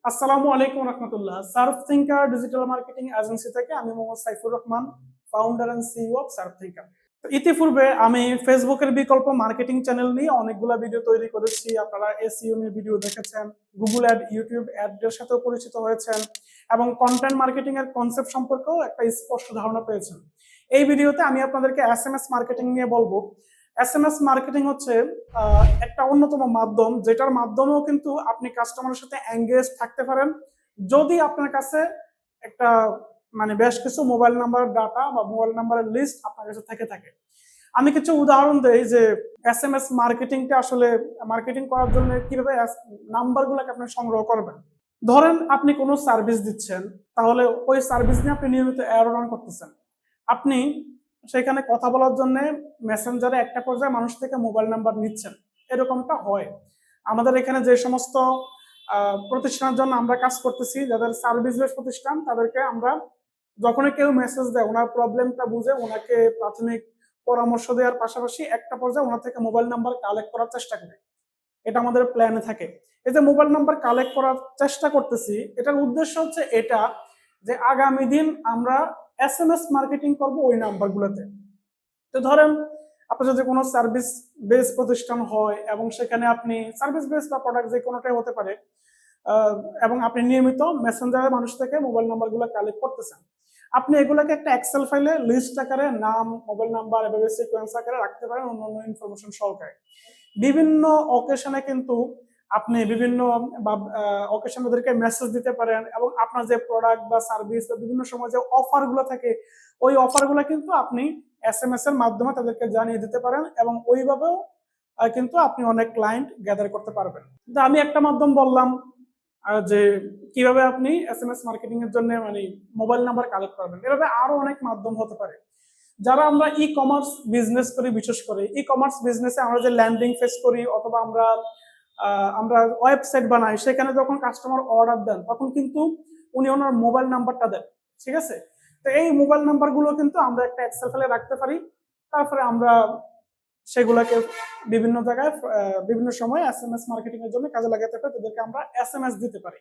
আসসালামু আলাইকুম রহমতুল্লাহ। Surf Thinker digital marketing agency থেকে আমি Mohammad Saifur Rahman, founder and CEO of Surf Thinker. ইতিপূর্বে আমি ফেসবুকের বিকল্প মার্কেটিং চ্যানেল নিয়ে অনেকগুলো ভিডিও তৈরি করেছি। আপনারা এসইও নিয়ে ভিডিও দেখেছেন, গুগল অ্যাড, ইউটিউব অ্যাডের সাথেও পরিচিত হয়েছেন এবং কন্টেন্ট মার্কেটিং এর কনসেপ্ট সম্পর্কেও একটা স্পষ্ট ধারণা পেয়েছেন। এই ভিডিওতে আমি আপনাদেরকে এসএমএস মার্কেটিং নিয়ে বলবো। এসএমএস মার্কেটিং হচ্ছে একটা অন্যতম মাধ্যম, যেটার মাধ্যমেও কিন্তু আপনি কাস্টমারের সাথে এঙ্গেজ থাকতে পারেন যদি আপনার কাছে একটা বেশ কিছু মোবাইল নাম্বার ডাটা বা মোবাইল নাম্বারের লিস্ট আপনার কাছে থেকে থাকে। আমি কিছু উদাহরণ দেই যে এসএমএস মার্কেটিংটা আসলে মার্কেটিং করার জন্য কিভাবে নাম্বারগুলোকে আপনি সংগ্রহ করবেন। ধরেন আপনি কোনো সার্ভিস দিচ্ছেন, তাহলে ওই সার্ভিস নিয়ে আপনি নিয়মিত অ্যাড রান করতেছেন। আপনি সেখানে কথা বলার জন্য মেসেঞ্জারে একটা পর্যায়ে মানুষ থেকে মোবাইল নাম্বার নিচ্ছেন, এরকমটা হয়। আমাদের এখানে যে সমস্ত প্রতিষ্ঠানের জন্য আমরা কাজ করতেছি, যাদের সার্ভিস বেস প্রতিষ্ঠান, তাদেরকে আমরা যখনই কেউ মেসেজ দেয় ওনার প্রবলেমটা বুঝে ওনাকে প্রাথমিক পরামর্শ দেওয়ার পাশাপাশি একটা পর্যায়ে ওনার থেকে মোবাইল নাম্বার কালেক্ট করার চেষ্টা করি। এটা আমাদের প্ল্যানে থাকে। এই যে মোবাইল নাম্বার কালেক্ট করার চেষ্টা করতেছি, এটার উদ্দেশ্য হচ্ছে এটা যে আগামী দিন আমরা এসএমএস মার্কেটিং করব ওই নাম্বারগুলোতে। তো ধরেন আপনার যদি কোনো সার্ভিস বেস প্রতিষ্ঠান হয় এবং সেখানে আপনি সার্ভিস বেস বা প্রোডাক্ট যে কোনোটাই হতে পারে, এবং আপনি নিয়মিত মেসেঞ্জারে মানুষ থেকে মোবাইল নাম্বারগুলো কালেক্ট করতেছেন, আপনি এগুলোকে একটা এক্সেল ফাইলে লিস্ট আকারে নাম, মোবাইল নাম্বার এভাবে সিকোয়েন্স আকারে রাখতে পারেন অন্যান্য ইনফরমেশন সহকারে। বিভিন্ন অকেশনে কিন্তু আপনি বিভিন্ন অকেশন ওদেরকে মেসেজ দিতে পারেন এবং আপনার যে প্রোডাক্ট বা সার্ভিস বা বিভিন্ন সময় যে অফারগুলো থাকে ওই অফারগুলো কিন্তু আপনি এসএমএস এর মাধ্যমে তাদেরকে জানিয়ে দিতে পারেন এবং ওইভাবেও কিন্তু আপনি অনেক ক্লায়েন্ট গ্যাদার করতে পারবেন। কিন্তু আমি একটা মাধ্যম বললাম যে কিভাবে আপনি এসএমএস মার্কেটিং এর জন্য মোবাইল নাম্বার কালেক্ট করবেন। এভাবে আরো অনেক মাধ্যম হতে পারে। যারা আমরা ই কমার্স বিজনেস করি, বিশেষ করে ই কমার্স বিজনেসে আমরা যে ল্যান্ডিং ফেস করি অথবা আমরা ওয়েবসাইট বানাই, সেখানে যখন কাস্টমার অর্ডার দেন তখন কিন্তু উনি ওনার মোবাইল নাম্বারটা দেন, ঠিক আছে? তো এই মোবাইল নাম্বারগুলো কিন্তু আমরা একটা এক্সেল ফাইলে রাখতে পারি। তারপরে আমরা সেগুলোকে বিভিন্ন জায়গায় বিভিন্ন সময় এসএমএস মার্কেটিং এর জন্য কাজে লাগাতে পারি, তাদেরকে আমরা এসএমএস দিতে পারি।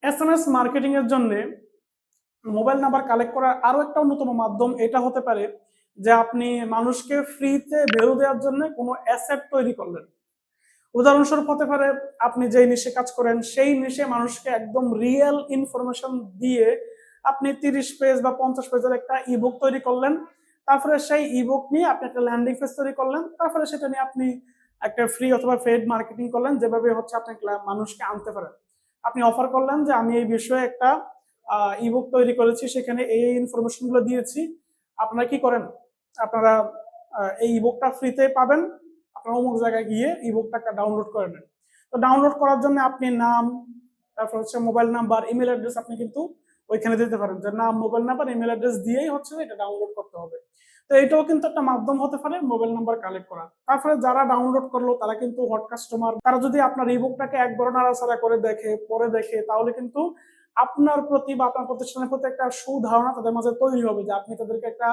এসএমএস মার্কেটিং এর জন্য মোবাইল নাম্বার কালেক্ট করার আরো একটা অন্যতম মাধ্যম এটা হতে পারে যে আপনি মানুষকে ফ্রিতে ভ্যালু দেওয়ার জন্য কোনো অ্যাসেট তৈরি করলেন। উদাহরণস্বরূপ হতে পারে আপনি যেই নিশে কাজ করেন সেই নিশে মানুষকে একদম রিয়েল ইনফরমেশন দিয়ে আপনি 30 পেজ বা 50 পেজের একটা ইবুক তৈরি করলেন। তারপরে সেই ইবুক নিয়ে আপনি একটা ল্যান্ডিং পেজ তৈরি করলেন। তারপরে সেটা নিয়ে আপনি একটা ফ্রি অথবা পেইড মার্কেটিং করলেন, যেভাবে হচ্ছে আপনি মানুষকে আনতে পারেন। আপনি অফার করলেন যে আমি এই বিষয়ে একটা ইবুক তৈরি করেছি, সেখানে এই ইনফরমেশন গুলো দিয়েছি। আপনারা কি করেন, আপনারা এই ইবুকটা ফ্রিতে পাবেন, আপনার অমুক জায়গায় গিয়ে ইবুকটা ডাউনলোড করে নেন। তো ডাউনলোড করার জন্য আপনি নাম, তারপর হচ্ছে মোবাইল নাম্বার, ইমেল অ্যাড্রেস আপনি কিন্তু ওইখানে দিতে পারেন যে নাম, মোবাইল নাম্বার, ইমেল অ্যাড্রেস দিয়েই হচ্ছে এটা ডাউনলোড করতে হবে। তো এটাও কিন্তু একটা মাধ্যম হতে পারে মোবাইল নাম্বার কালেক্ট করা। তারপরে যারা ডাউনলোড করলো তারা কিন্তু হট কাস্টমার, তারা যদি আপনার ইবুকটাকে একবার নাড়াচাড়া করে দেখে, পরে দেখে, তাহলে কিন্তু আপনার প্রতি বা আপনার প্রতিষ্ঠানের প্রতি একটা সুধারণা তাদের মাঝে তৈরি হবে যে আপনি তাদেরকে একটা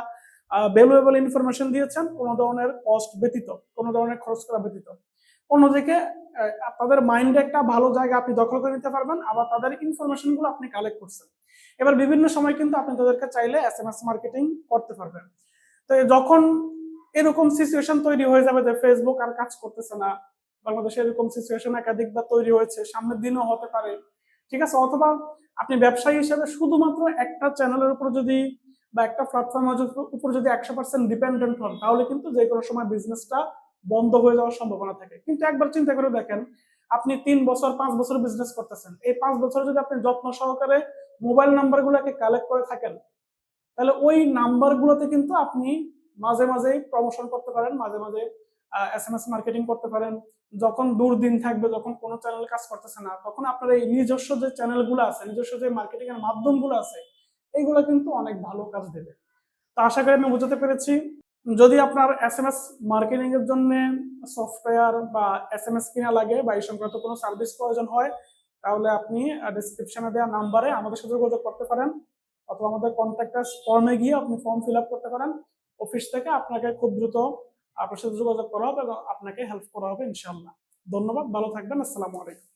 ভ্যালুয়েবল ইনফরমেশন দিয়েছেন কোনো ধরনের কস্ট ব্যতীত, কোনো ধরনের খরচ করা ব্যতীত। অন্যদিকে তাদের মাইন্ডে একটা ভালো জায়গা আপনি দখল করে নিতে পারবেন, আবার তাদের ইনফরমেশন গুলো আপনি কালেক্ট করছেন। এবার বিভিন্ন সময় কিন্তু আপনি তাদেরকে চাইলে এসএমএস মার্কেটিং করতে পারবেন। তো যখন এরকম সিচুয়েশন তৈরি হয়ে যাবে যে ফেসবুক আর কাজ করতেছে না, বাংলাদেশে এরকম সিচুয়েশন একাধিকবার তৈরি হয়েছে, সামনের দিনও হতে পারে, ঠিক আছে? অথবা আপনি ব্যবসায়ী হিসেবে শুধুমাত্র একটা চ্যানেলের উপর যদি বা একটা প্ল্যাটফর্মের উপর যদি 100% ডিপেন্ডেন্ট হন, তাহলে কিন্তু যে কোনো সময় বিজনেসটা বন্ধ হয়ে যাওয়ার সম্ভাবনা থাকে। কিন্তু একবার চিন্তা করে দেখেন, আপনি 3 বছর 5 বছর বিজনেস করতেছেন, এই 5 বছর যদি আপনি যত্ন সহকারে মোবাইল নাম্বারগুলোকে কালেক্ট করে থাকেন, তাহলে ওই নাম্বারগুলোতে কিন্তু আপনি মাঝে মাঝে প্রমোশন করতে পারেন, মাঝে মাঝে এসএমএস মার্কেটিং করতে পারেন। যখন দুর্দিন থাকবে, যখন কোনো চ্যানেল কাজ করতেছে না, তখন আপনার এই নিজস্ব যে চ্যানেলগুলো আছে, নিজস্ব যে মার্কেটিং এর মাধ্যমগুলো আছে, এইগুলো কিন্তু অনেক ভালো কাজ দেবে। তো আশা করি আমি বোঝাতে পেরেছি। যদি আপনার এসএমএস মার্কেটিং এর জন্য সফটওয়্যার বা এসএমএস কিনা লাগে বা এই সংক্রান্ত কোনো সার্ভিস প্রয়োজন হয়, তাহলে আপনি ডেসক্রিপশনে দেওয়া নাম্বারে আমাদের সাথে যোগাযোগ করতে পারেন, অথবা আমাদের কন্ট্যাক্টাস ফর্মে গিয়ে আপনি ফর্ম ফিল আপ করতে পারেন। অফিস থেকে আপনাকে খুব দ্রুত আপনার সাথে যোগাযোগ করা হবে এবং আপনাকে হেল্প করা হবে ইনশাআল্লাহ। ধন্যবাদ, ভালো থাকবেন। আসসালামু আলাইকুম।